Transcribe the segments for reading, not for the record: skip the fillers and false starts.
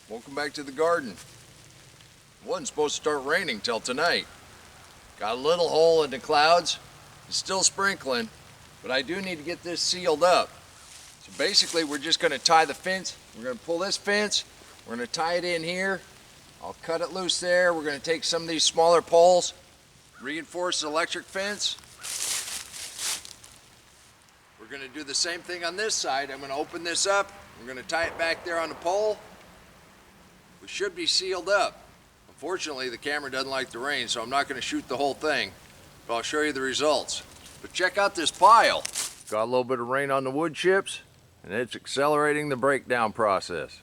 Welcome back to the garden. It wasn't supposed to start raining till tonight. Got a little hole in the clouds. It's still sprinkling, but I do need to get this sealed up. So basically we're just gonna tie the fence. We're gonna pull this fence, we're gonna tie it in here. I'll cut it loose there. We're gonna take some of these smaller poles, reinforce the electric fence. We're gonna do the same thing on this side. I'm gonna open this up. We're gonna tie it back there on the pole. We should be sealed up. Unfortunately, the camera doesn't like the rain, so I'm not gonna shoot the whole thing, but I'll show you the results. But check out this pile. Got a little bit of rain on the wood chips, and it's accelerating the breakdown process.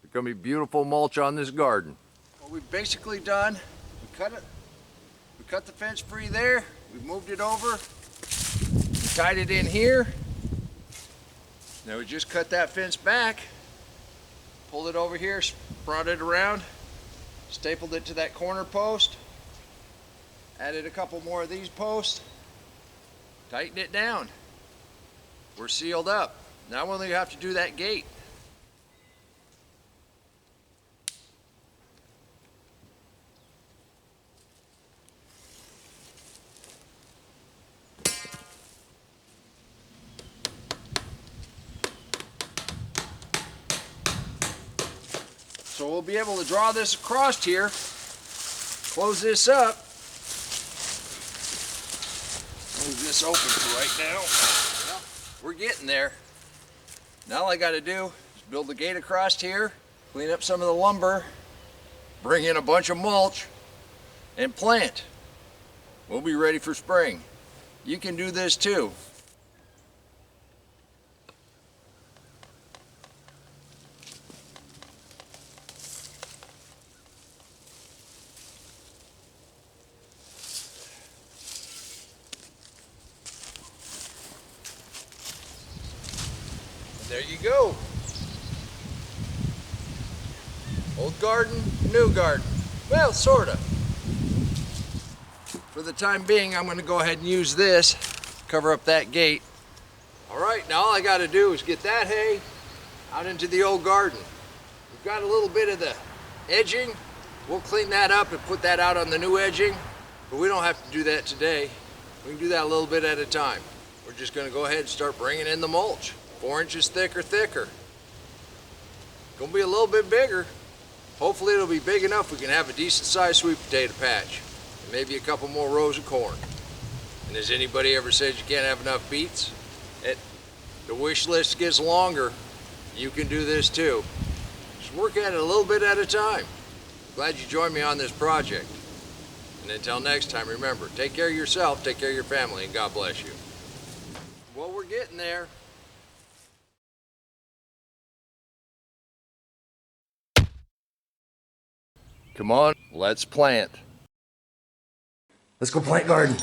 It's gonna be beautiful mulch on this garden. What we've basically done, we cut the fence free there, we moved it over, we tied it in here. Now we just cut that fence back, pulled it over here, brought it around, stapled it to that corner post, added a couple more of these posts, tightened it down. We're sealed up. Now we only have to do that gate. So we'll be able to draw this across here, close this up. Move this open for right now. Well, we're getting there. Now all I got to do is build the gate across here, clean up some of the lumber, bring in a bunch of mulch, and plant. We'll be ready for spring. You can do this too. There you go. Old garden, new garden. Well, sorta. For the time being, I'm gonna go ahead and use this, cover up that gate. All right, now all I gotta do is get that hay out into the old garden. We've got a little bit of the edging. We'll clean that up and put that out on the new edging, but we don't have to do that today. We can do that a little bit at a time. We're just gonna go ahead and start bringing in the mulch. 4 inches thick or thicker. Gonna be a little bit bigger. Hopefully it'll be big enough we can have a decent sized sweet potato patch. And maybe a couple more rows of corn. And has anybody ever said you can't have enough beets? The wish list gets longer. You can do this too. Just work at it a little bit at a time. Glad you joined me on this project. And until next time, remember, take care of yourself, take care of your family, and God bless you. Well, we're getting there. Come on, let's plant. Let's go plant garden.